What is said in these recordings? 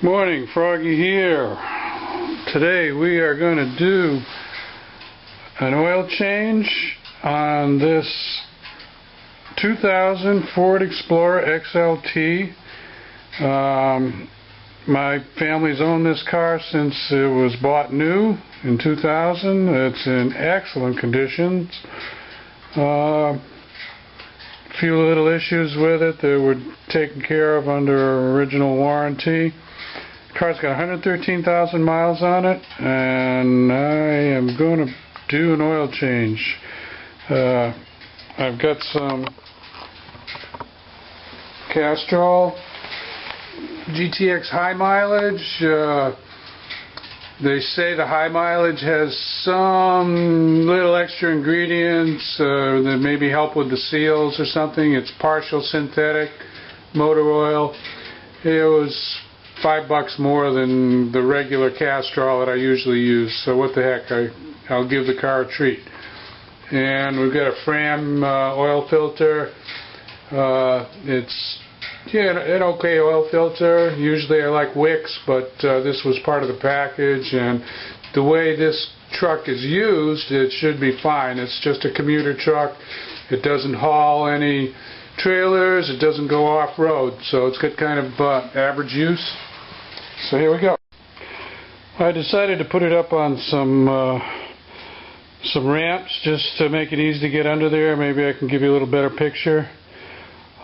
Morning, Froggy here. Today we are going to do an oil change on this 2000 Ford Explorer XLT. My family's owned this car since it was bought new in 2000. It's in excellent condition. A few little issues with it that were taken care of under original warranty. The car's got 113,000 miles on it, and I am going to do an oil change. I've got some Castrol GTX high mileage. They say the high mileage has some little extra ingredients that maybe help with the seals or something. It's partial synthetic motor oil. It was $5 more than the regular Castrol that I usually use, so what the heck, I'll give the car a treat. And we've got a Fram oil filter. It's an okay oil filter. Usually I like wicks, but this was part of the package, and the way this truck is used, it should be fine. It's just a commuter truck. It doesn't haul any trailers. It doesn't go off-road, so it's got kind of average use. So here we go. I decided to put it up on some ramps just to make it easy to get under there. Maybe I can give you a little better picture.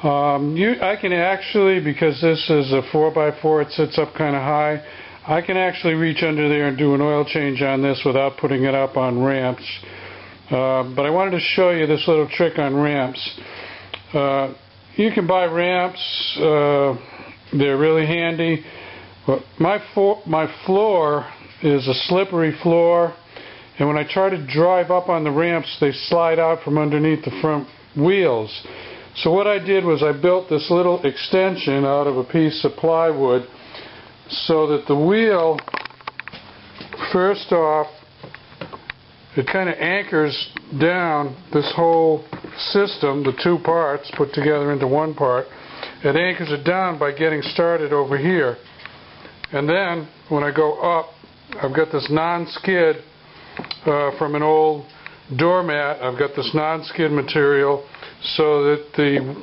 I can actually, because this is a 4x4, it sits up kind of high, I can actually reach under there and do an oil change on this without putting it up on ramps. But I wanted to show you this little trick on ramps. You can buy ramps, they're really handy. But my floor is a slippery floor, and when I try to drive up on the ramps, they slide out from underneath the front wheels. So what I did was I built this little extension out of a piece of plywood so that the wheel, first off, it kind of anchors down this whole system, the two parts put together into one part. It anchors it down by getting started over here. And then when I go up, I've got this non-skid from an old doormat. I've got this non-skid material so that the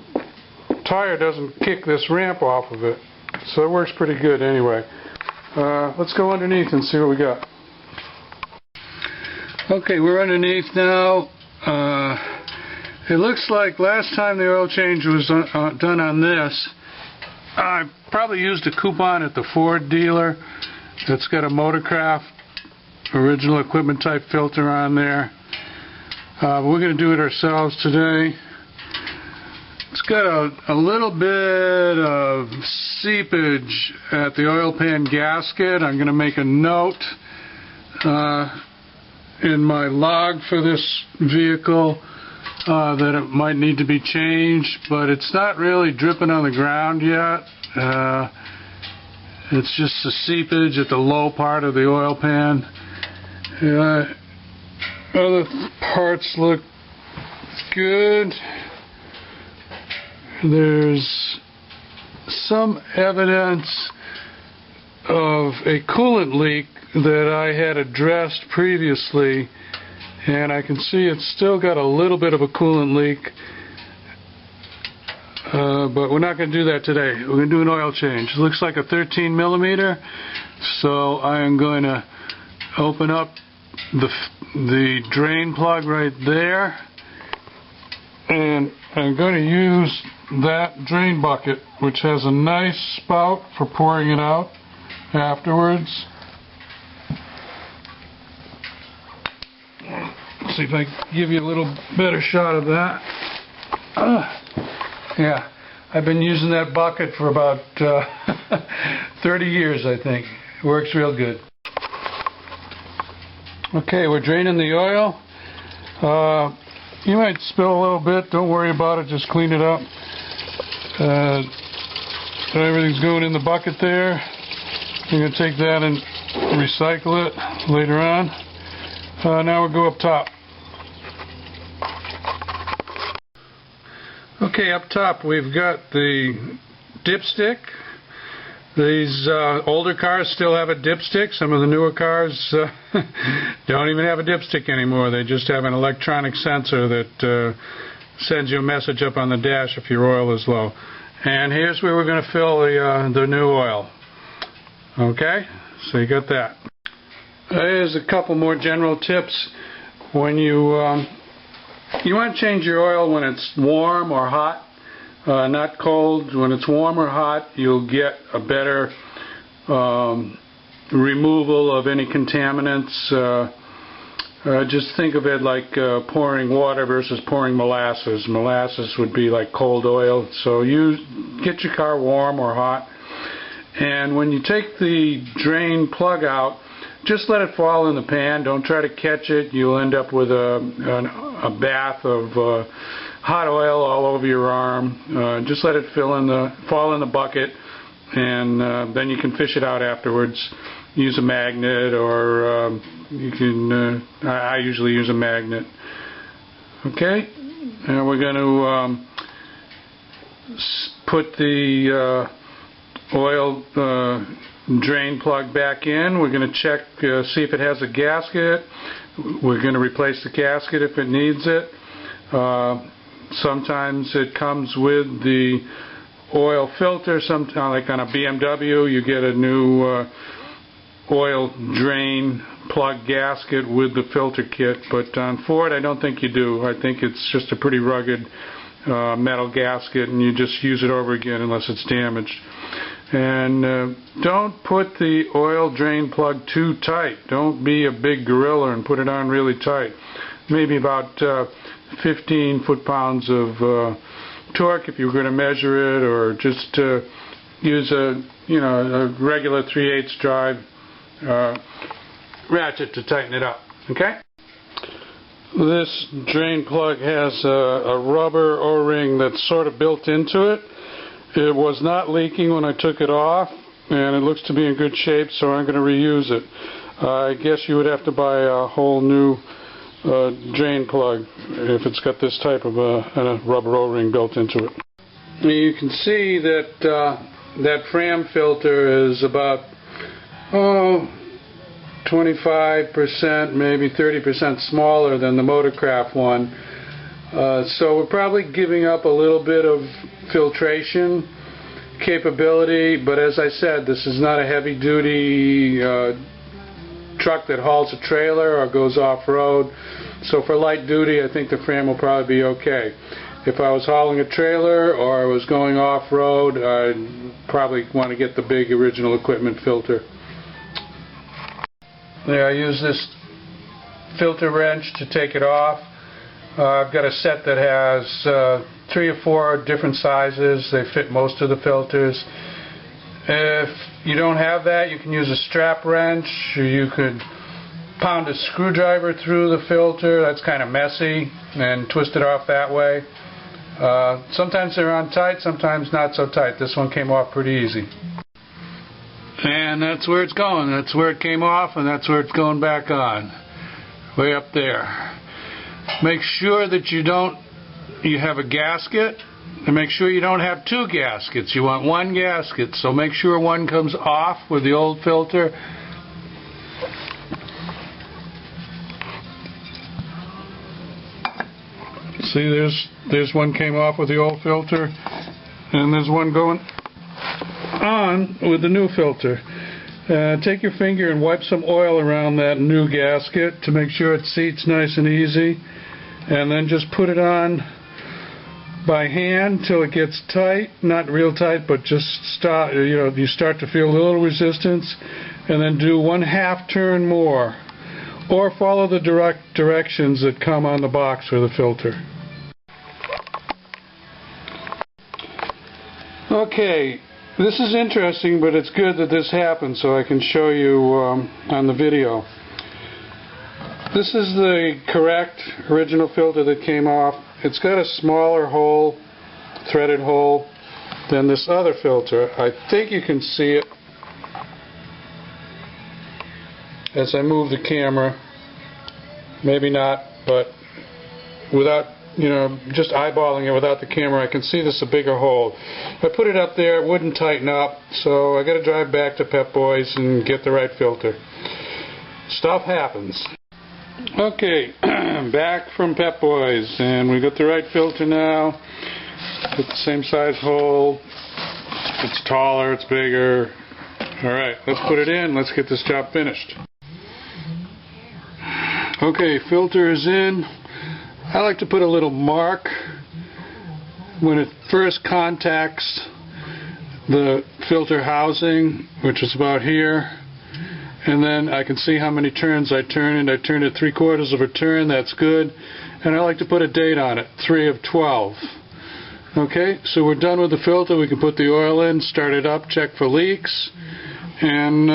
tire doesn't kick this ramp off of it. So it works pretty good anyway. Let's go underneath and see what we got. Okay, we're underneath now. It looks like last time the oil change was done on this, I probably used a coupon at the Ford dealer that's got a Motorcraft original equipment type filter on there. We're going to do it ourselves today. It's got a little bit of seepage at the oil pan gasket. I'm going to make a note in my log for this vehicle that it might need to be changed, but it's not really dripping on the ground yet. It's just the seepage at the low part of the oil pan. Other parts look good. There's some evidence of a coolant leak that I had addressed previously, and I can see it's still got a little bit of a coolant leak, but we're not going to do that today. We're going to do an oil change. It looks like a 13 millimeter, so I am going to open up the drain plug right there, and I'm going to use that drain bucket, which has a nice spout for pouring it out afterwards. See if I can give you a little better shot of that. Yeah, I've been using that bucket for about 30 years, I think. It works real good. Okay, we're draining the oil. You might spill a little bit. Don't worry about it. Just clean it up. Everything's going in the bucket there. I'm going to take that and recycle it later on. Now we'll go up top. Okay, up top we've got the dipstick. These older cars still have a dipstick. Some of the newer cars don't even have a dipstick anymore. They just have an electronic sensor that sends you a message up on the dash if your oil is low. And here's where we're going to fill the new oil. Okay, so you got that. Here's a couple more general tips. When you want to change your oil when it's warm or hot, not cold. When it's warm or hot, you'll get a better removal of any contaminants. Just think of it like pouring water versus pouring molasses. Molasses would be like cold oil. So you get your car warm or hot, and when you take the drain plug out, just let it fall in the pan. Don't try to catch it. You'll end up with a bath of hot oil all over your arm. Just let it fall in the bucket, and then you can fish it out afterwards. Use a magnet, or you can. I usually use a magnet. Okay, and we're going to put the oil drain plug back in. We're going to check, see if it has a gasket. We're going to replace the gasket if it needs it. Sometimes it comes with the oil filter. Sometimes, like on a BMW, you get a new oil drain plug gasket with the filter kit. But on Ford, I don't think you do. I think it's just a pretty rugged metal gasket, and you just use it over again unless it's damaged. And don't put the oil drain plug too tight. Don't be a big gorilla and put it on really tight. Maybe about 15 foot-pounds of torque if you were going to measure it, or just use a regular 3/8 drive ratchet to tighten it up. Okay. This drain plug has a rubber O-ring that's sort of built into it. It was not leaking when I took it off, and it looks to be in good shape, so I'm going to reuse it. I guess you would have to buy a whole new drain plug if it's got this type of a rubber O-ring built into it. You can see that that Fram filter is about 25%, maybe 30% smaller than the Motorcraft one. So we're probably giving up a little bit of filtration capability, but as I said, this is not a heavy-duty truck that hauls a trailer or goes off-road. So for light duty, I think the Fram will probably be okay. If I was hauling a trailer or I was going off-road, I'd probably want to get the big original equipment filter. There, I use this filter wrench to take it off. I've got a set that has 3 or 4 different sizes. They fit most of the filters. If you don't have that, you can use a strap wrench, or you could pound a screwdriver through the filter. That's kind of messy, and twist it off that way. Sometimes they're on tight, sometimes not so tight. This one came off pretty easy. And that's where it's going. That's where it came off, and that's where it's going back on. Way up there. Make sure that you have a gasket, and make sure you don't have 2 gaskets. You want 1 gasket, so make sure one comes off with the old filter. See, there's one came off with the old filter, and there's one going on with the new filter. Take your finger and wipe some oil around that new gasket to make sure it seats nice and easy, and then just put it on by hand till it gets tight, not real tight, but just start, you start to feel a little resistance, and then do 1/2 turn more, or follow the directions that come on the box for the filter. Okay, this is interesting, but it's good that this happened so I can show you on the video. This is the correct original filter that came off. It's got a smaller hole, threaded hole, than this other filter. I think you can see it as I move the camera. Maybe not, but without just eyeballing it without the camera, I can see this is a bigger hole. If I put it up there, it wouldn't tighten up, so I got to drive back to Pep Boys and get the right filter. Stuff happens. Okay, back from Pep Boys, and we got the right filter now. Put the same size hole. It's taller, it's bigger. Alright, let's put it in. Let's get this job finished. Okay, filter is in. I like to put a little mark when it first contacts the filter housing, which is about here. And then I can see how many turns I turn it. I turned it 3/4 of a turn. That's good. And I like to put a date on it, 3 of 12. Okay, so we're done with the filter. We can put the oil in, start it up, check for leaks, and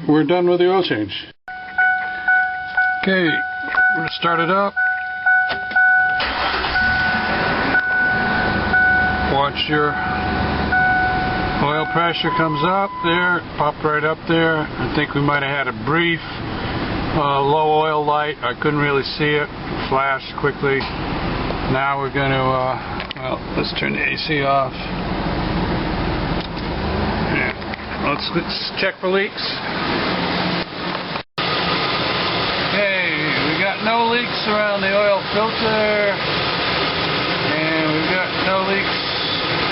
we're done with the oil change. Okay, we're going to start it up. Watch your oil pressure comes up there, popped right up there. I think we might have had a brief low oil light. I couldn't really see it. It flashed quickly. Now we're going to, well, let's turn the AC off. Yeah. Let's check for leaks. Okay, we got no leaks around the oil filter, and we've got no leaks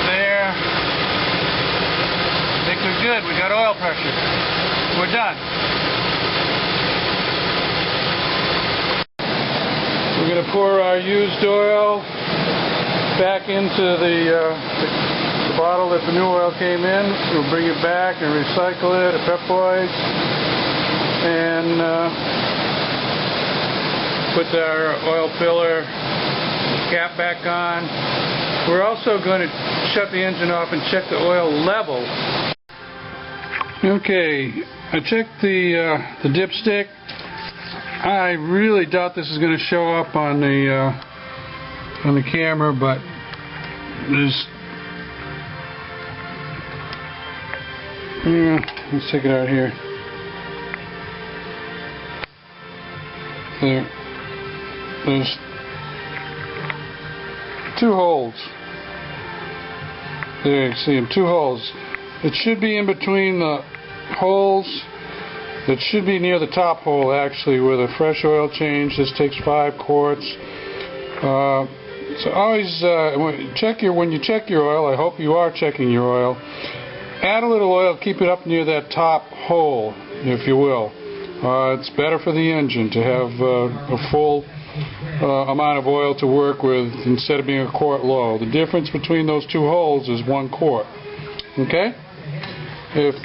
there. I think we're good. We got oil pressure. We're done. We're going to pour our used oil back into the bottle that the new oil came in. We'll bring it back and recycle it at Pep Boys, and put our oil filler cap back on. We're also going to shut the engine off and check the oil level. Okay, I checked the dipstick. I really doubt this is going to show up on the camera, but there's let's take it out here. There's 2 holes. There, you see them, 2 holes. It should be in between the holes. It should be near the top hole, actually, with a fresh oil change. This takes 5 quarts. So always when you check your oil, I hope you are checking your oil, add a little oil, keep it up near that top hole, if you will. It's better for the engine to have a full amount of oil to work with instead of being a quart low. The difference between those 2 holes is 1 quart. Okay? If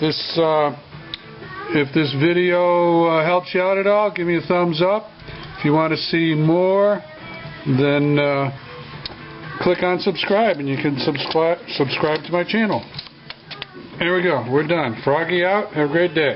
this video helps you out at all, give me a thumbs up. If you want to see more, then click on subscribe, and you can subscribe to my channel. There we go. We're done. Froggy out. Have a great day.